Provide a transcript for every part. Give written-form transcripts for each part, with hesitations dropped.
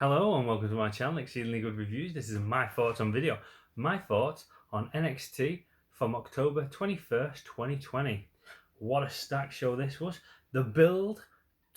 Hello and welcome to my channel, Exceedingly Good Reviews. This is my thoughts on video. My thoughts on NXT from October 21st, 2020. What a stacked show this was. The build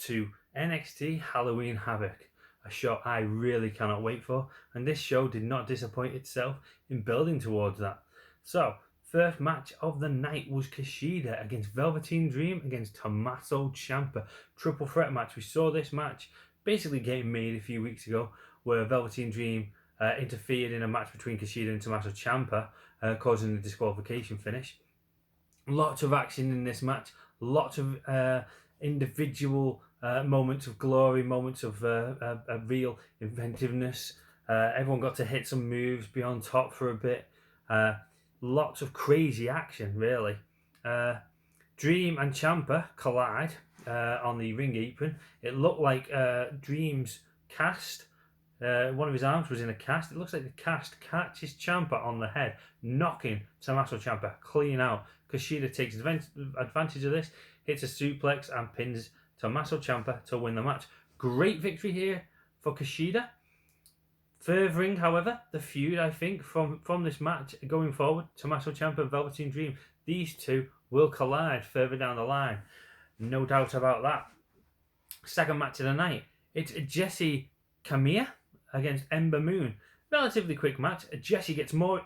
to NXT Halloween Havoc. A show I really cannot wait for. And this show did not disappoint itself in building towards that. So, first match of the night was Kushida against Velveteen Dream against Tommaso Ciampa. Triple threat match. We saw this match basically getting made a few weeks ago, where Velveteen Dream interfered in a match between Kushida and Tommaso Ciampa, causing the disqualification finish. Lots of action in this match, lots of individual moments of glory, moments of real inventiveness. Everyone got to hit some moves, be on top for a bit. Lots of crazy action, really. Dream and Ciampa collide on the ring apron. It looked like Dream's cast, one of his arms was in a cast. It looks like the cast catches Ciampa on the head, knocking Tommaso Ciampa clean out. Kushida takes advantage of this, hits a suplex and pins Tommaso Ciampa to win the match. Great victory here for Kushida. Furthering, however, the feud, I think, from this match going forward, Tommaso Ciampa and Velveteen Dream, these two will collide further down the line. No doubt about that. Second match of the night. It's Jessie Kamea against Ember Moon. Relatively quick match. Jessie gets more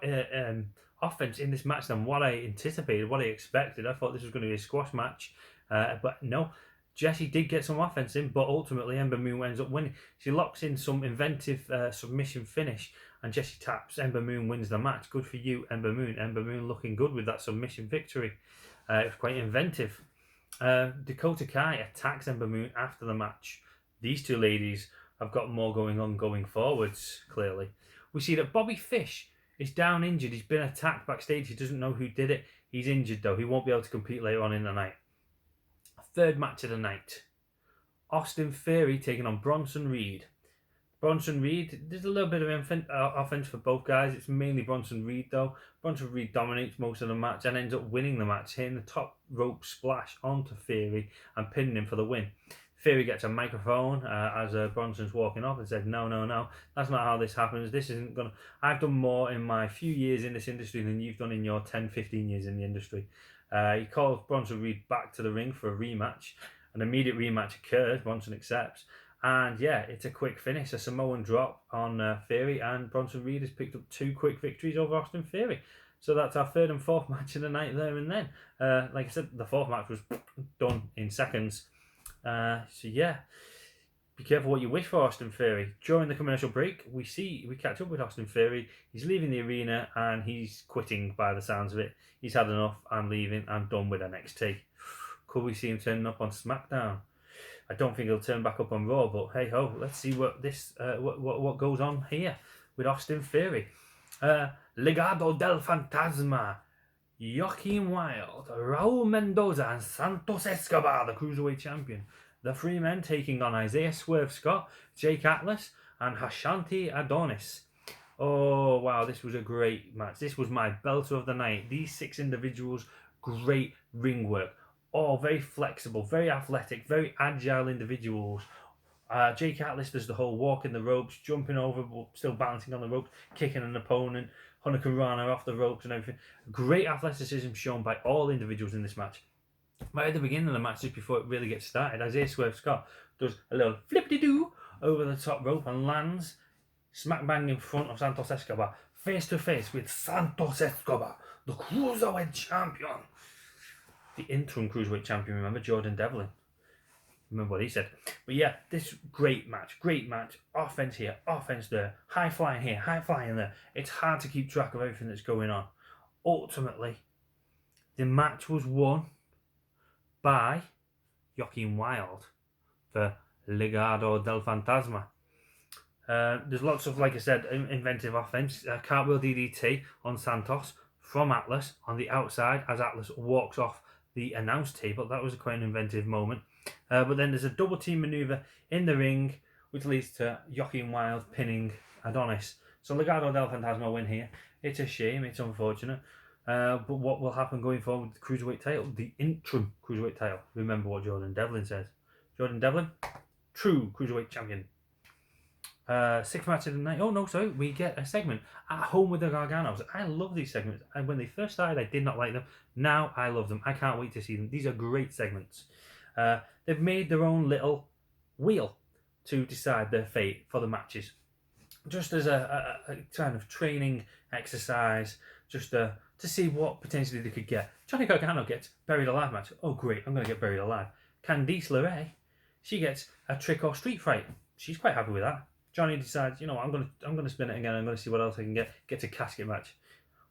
offense in this match than what I anticipated, what I expected. I thought this was going to be a squash match, but no. Jessie did get some offense in, but ultimately Ember Moon ends up winning. She locks in some inventive submission finish, and Jessie taps. Ember Moon wins the match. Good for you, Ember Moon. Ember Moon looking good with that submission victory. It was quite inventive. Dakota Kai attacks Ember Moon after the match. These two ladies have got more going on going forwards, clearly. We see that Bobby Fish is down injured. He's been attacked backstage. He doesn't know who did it. He's injured, though. He won't be able to compete later on in the night. Third match of the night. Austin Theory taking on Bronson Reed. Bronson Reed, there's a little bit of offense for both guys. It's mainly Bronson Reed, though. Bronson Reed dominates most of the match and ends up winning the match, hitting the top rope splash onto Theory and pinning him for the win. Theory gets a microphone as Bronson's walking off and said, no, that's not how this happens. This isn't going to... I've done more in my few years in this industry than you've done in your 10, 15 years in the industry. He calls Bronson Reed back to the ring for a rematch. An immediate rematch occurs. Bronson accepts. And yeah, it's a quick finish, a Samoan drop on Theory, and Bronson Reed has picked up 2 quick victories over Austin Theory. So that's our third and fourth match of the night there and then. Like I said, the fourth match was done in seconds. So yeah, be careful what you wish for Austin Theory. During the commercial break, we catch up with Austin Theory. He's leaving the arena and he's quitting by the sounds of it. He's had enough. I'm leaving. I'm done with NXT. Could we see him turning up on SmackDown? I don't think he'll turn back up on Raw, but hey ho, let's see what what goes on here with Austin Theory. Legado del Fantasma, Joaquin Wilde, Raul Mendoza, and Santos Escobar, the Cruiserweight Champion. The 3 men taking on Isaiah Swerve Scott, Jake Atlas, and Hashanti Adonis. Oh wow, this was a great match. This was my belter of the night. These 6 individuals, great ring work. All very flexible, very athletic, very agile individuals. Jake Atlas does the whole walk in the ropes, jumping over, but still balancing on the ropes, kicking an opponent, Hurricane Rana off the ropes and everything. Great athleticism shown by all individuals in this match. Right at the beginning of the match, just before it really gets started, Isaiah Swerve Scott does a little flippity-doo over the top rope and lands smack bang in front of Santos Escobar, face to face with Santos Escobar, the Cruiserweight Champion. The interim Cruiserweight Champion, remember, Jordan Devlin. Remember what he said. But yeah, this great match. Offense here, offense there, high flying here, high flying there. It's hard to keep track of everything that's going on. Ultimately, the match was won by Joaquin Wilde for Legado del Fantasma. There's lots of, like I said, inventive offense. Cartwheel DDT on Santos from Atlas on the outside as Atlas walks off the announce table. That was quite an inventive moment. But then there's a double team maneuver in the ring, which leads to Joaquin Wilde pinning Adonis. So Legado del Fantasma win here. It's a shame, it's unfortunate. But what will happen going forward with the Cruiserweight title? The interim Cruiserweight title. Remember what Jordan Devlin says. Jordan Devlin, true Cruiserweight champion. Sixth match of the night. Oh no, sorry, we get a segment at home with the Garganos. I love these segments, and when they first started, I did not like them. Now I love them. I can't wait to see them. These are great segments. They've made their own little wheel to decide their fate for the matches, just as a kind of training exercise, just to see what potentially they could get. Johnny Gargano gets buried alive match. Oh great, I'm going to get buried alive. Candice LeRae, she gets a trick or street fight. She's quite happy with that. Johnny decides, you know, I'm gonna spin it again. I'm gonna see what else I can get. Gets a casket match.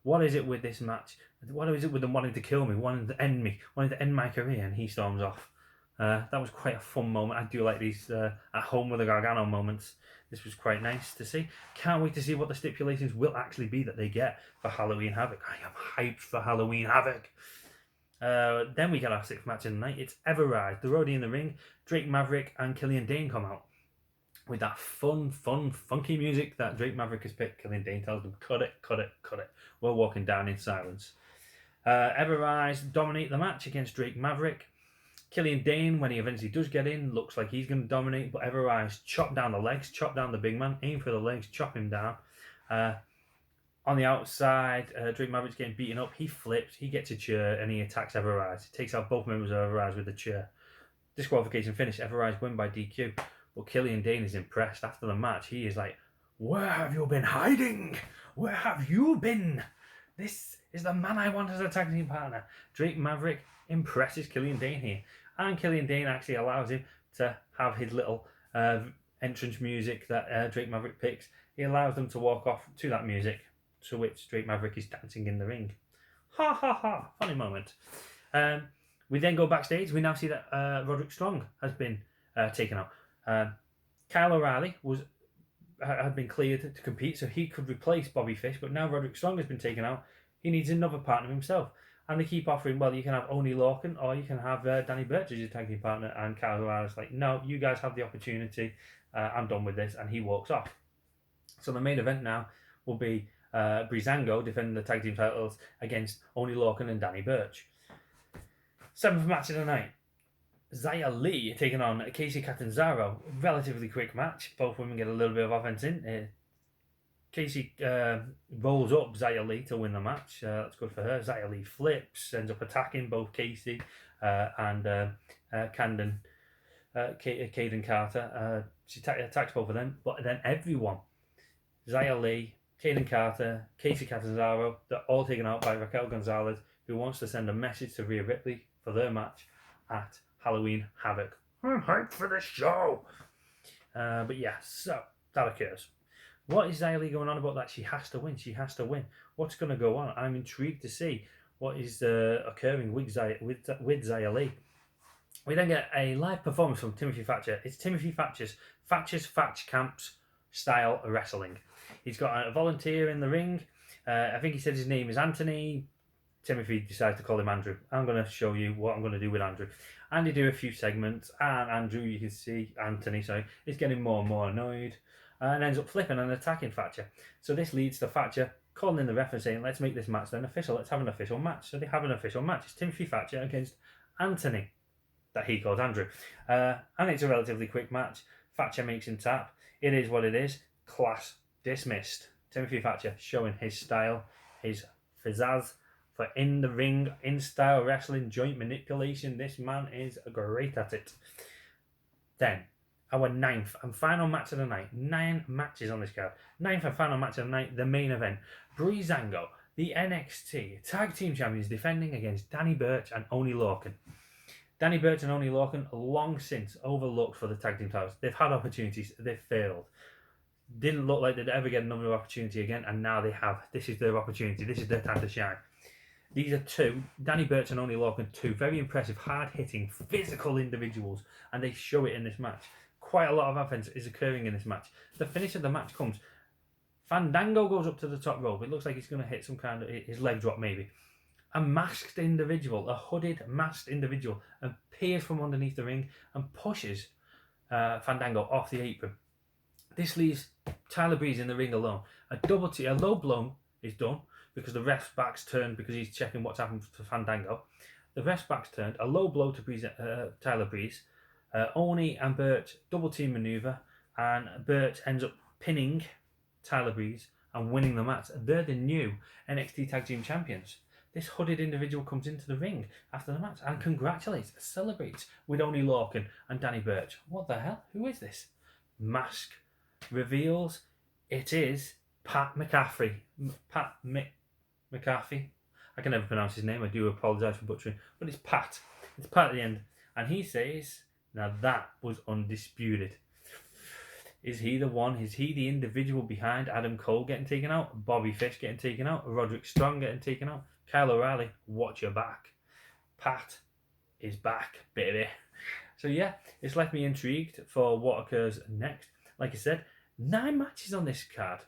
What is it with this match? What is it with them wanting to kill me, wanting to end me, wanting to end my career? And he storms off. That was quite a fun moment. I do like these at home with the Gargano moments. This was quite nice to see. Can't wait to see what the stipulations will actually be that they get for Halloween Havoc. I am hyped for Halloween Havoc. Then we get our sixth match of the night. It's Ever Rise, the roadie in the ring. Drake Maverick and Killian Dane come out with that fun, funky music that Drake Maverick has picked. Killian Dane tells them, cut it. We're walking down in silence. Ever Rise dominate the match against Drake Maverick. Killian Dane, when he eventually does get in, looks like he's going to dominate, but Ever Rise chop down the legs, chop down the big man, aim for the legs, chop him down. On the outside, Drake Maverick's getting beaten up. He flips, he gets a chair, and he attacks Ever Rise. He takes out both members of Ever Rise with the chair. Disqualification finish. Ever Rise win by DQ. But Killian Dane is impressed after the match. He is like, where have you been hiding? Where have you been? This is the man I want as a tag team partner. Drake Maverick impresses Killian Dane here. And Killian Dane actually allows him to have his little entrance music that Drake Maverick picks. He allows them to walk off to that music, to which Drake Maverick is dancing in the ring. Ha ha ha. Funny moment. We then go backstage. We now see that Roderick Strong has been taken out. Kyle O'Reilly had been cleared to compete, so he could replace Bobby Fish, but now Roderick Strong has been taken out. He needs another partner himself. And they keep offering, well, you can have Oney Lorcan or you can have Danny Burch as your tag team partner. And Kyle O'Reilly's like, no, you guys have the opportunity. I'm done with this. And he walks off. So the main event now will be Breezango defending the tag team titles against Oney Lorcan and Danny Burch. Seventh match of the night. Xia Li taking on Casey Catanzaro. Relatively quick match. Both women get a little bit of offense in. Casey rolls up Xia Li to win the match. That's good for her. Xia Li flips, ends up attacking both Casey and Caden Carter. She attacks both of them, but then everyone, Xia Li, Caden Carter, Casey Catanzaro, they're all taken out by Raquel Gonzalez, who wants to send a message to Rhea Ripley for their match at Halloween Havoc. I'm hyped for this show. But yeah, so that occurs. What is Xia Li going on about that? She has to win. She has to win. What's going to go on? I'm intrigued to see what is occurring with Xia Li. We then get a live performance from Timothy Thatcher. It's Timothy Thatcher's Thatch Camps style wrestling. He's got a volunteer in the ring. I think he said his name is Anthony. Timothy decides to call him Andrew. I'm going to show you what I'm going to do with Andrew. And they do a few segments, and Andrew, you can see, Anthony, is getting more and more annoyed, and ends up flipping and attacking Thatcher. So this leads to Thatcher calling in the ref and saying, let's make this match then official. Let's have an official match. So they have an official match. It's Timothy Thatcher against Anthony, that he calls Andrew. And it's a relatively quick match. Thatcher makes him tap. It is what it is. Class dismissed. Timothy Thatcher showing his style, his pizzazz for in the ring, in style wrestling, joint manipulation. This man is great at it. Then, our ninth and final match of the night. 9 matches on this card. Ninth and final match of the night, the main event. Breezango, the NXT Tag Team Champions, defending against Danny Burch and Oney Lorcan. Danny Burch and Oney Lorcan, long since overlooked for the tag team titles. They've had opportunities, they've failed. Didn't look like they'd ever get another opportunity again, and now they have. This is their opportunity. This is their time to shine. These are two, Danny Burch and Oney Lorcan, two very impressive, hard-hitting, physical individuals, and they show it in this match. Quite a lot of offense is occurring in this match. The finish of the match comes. Fandango goes up to the top rope. It looks like he's going to hit some kind of, his leg drop maybe. A masked individual, a hooded, masked individual, appears from underneath the ring and pushes Fandango off the apron. This leaves Tyler Breeze in the ring alone. A low blow is done because the ref's back's turned because he's checking what's happened to Fandango. The ref's back's turned. A low blow to Tyler Breeze. Oney and Burch double team maneuver, and Burch ends up pinning Tyler Breeze and winning the match. They're the new NXT Tag Team Champions. This hooded individual comes into the ring after the match and congratulates, celebrates with Oney Lorcan and Danny Burch. What the hell? Who is this? Mask reveals it is Pat McAfee. McAfee. I can never pronounce his name. I do apologise for butchering, but it's Pat. It's Pat at the end, and he says, "Now that was undisputed." Is he the one? Is he the individual behind Adam Cole getting taken out, Bobby Fish getting taken out, Roderick Strong getting taken out, Kyle O'Reilly? Watch your back. Pat is back, baby. So yeah, it's left me intrigued for what occurs next. Like I said, 9 matches on this card.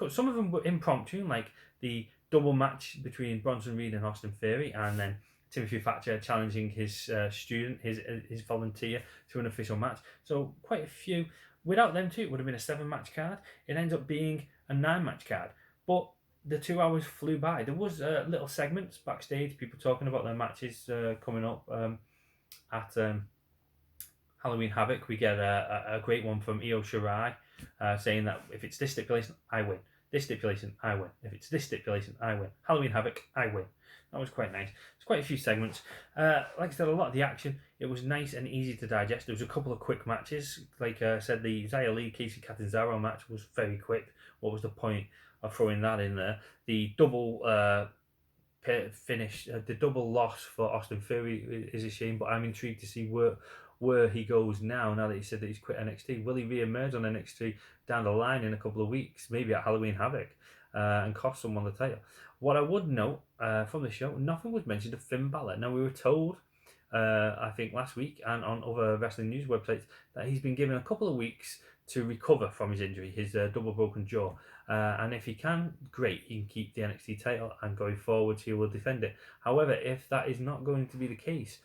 Some of them were impromptu, like the double match between Bronson Reed and Austin Theory, and then Timothy Thatcher challenging his student, his volunteer, to an official match. So quite a few. Without them two, it would have been a 7-match card. It ends up being a 9-match card. But the 2 hours flew by. There was little segments backstage, people talking about their matches coming up at Halloween Havoc. We get a great one from Io Shirai saying that if it's this stipulation, I win. This stipulation, I win. If it's this stipulation, I win. Halloween Havoc, I win. That was quite nice. It's quite a few segments. Like I said, a lot of the action, it was nice and easy to digest. There was a couple of quick matches. Like I said, the Xia Li, Casey Catanzaro match was very quick. What was the point of throwing that in there? The double finish, the double loss for Austin Theory is a shame, but I'm intrigued to see where he goes now that he said that he's quit NXT. Will he re-emerge on NXT down the line in a couple of weeks, maybe at Halloween Havoc, and cost someone the title? What I would note from the show, nothing was mentioned of Finn Balor. Now, we were told, I think last week and on other wrestling news websites, that he's been given a couple of weeks to recover from his injury, his double broken jaw. And if he can, great, he can keep the NXT title, and going forward he will defend it. However, if that is not going to be the case,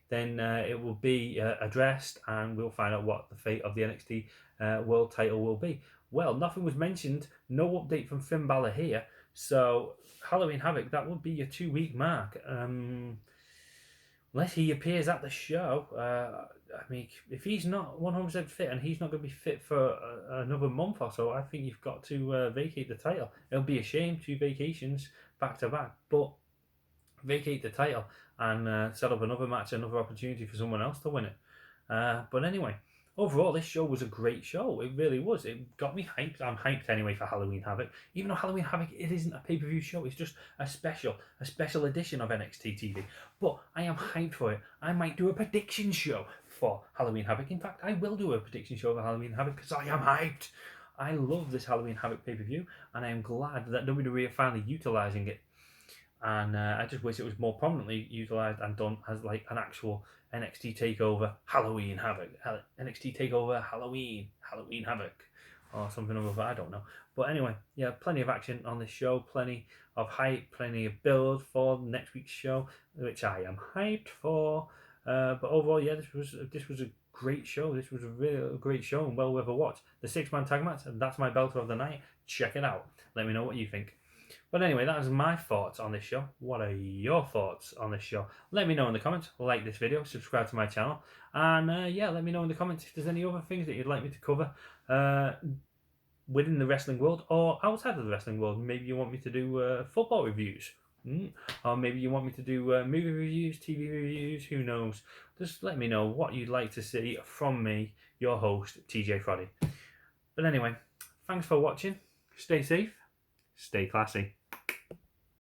then it will be addressed, and we'll find out what the fate of the NXT World title will be. Well, nothing was mentioned, no update from Finn Balor here, so Halloween Havoc, that would be your 2-week mark. Unless he appears at the show, I mean, if he's not 100% fit and he's not going to be fit for another month or so, I think you've got to vacate the title. It'll be a shame, 2 vacations back to back, but vacate the title and set up another match, another opportunity for someone else to win it. But anyway, overall, this show was a great show. It really was. It got me hyped. I'm hyped anyway for Halloween Havoc. Even though Halloween Havoc, it isn't a pay-per-view show. It's just a special edition of NXT TV. But I am hyped for it. I might do a prediction show for Halloween Havoc. In fact, I will do a prediction show for Halloween Havoc because I am hyped. I love this Halloween Havoc pay-per-view, and I am glad that WWE are finally utilising it. And I just wish it was more prominently utilised and done as like an actual NXT TakeOver Halloween Havoc, NXT TakeOver Halloween Havoc, or something of that, I don't know. But anyway, yeah, plenty of action on this show, plenty of hype, plenty of build for next week's show, which I am hyped for. But overall, yeah, this was a great show. This was a real great show and well worth a watch. The 6-man tag match, and that's my belter of the night. Check it out. Let me know what you think. But anyway, that is my thoughts on this show. What are your thoughts on this show? Let me know in the comments. Like this video, subscribe to my channel, and yeah, let me know in the comments if there's any other things that you'd like me to cover within the wrestling world or outside of the wrestling world. Maybe you want me to do football reviews, or maybe you want me to do movie reviews, TV reviews. Who knows? Just let me know what you'd like to see from me, your host, TJ Froddy. But anyway, thanks for watching. Stay safe, stay classy.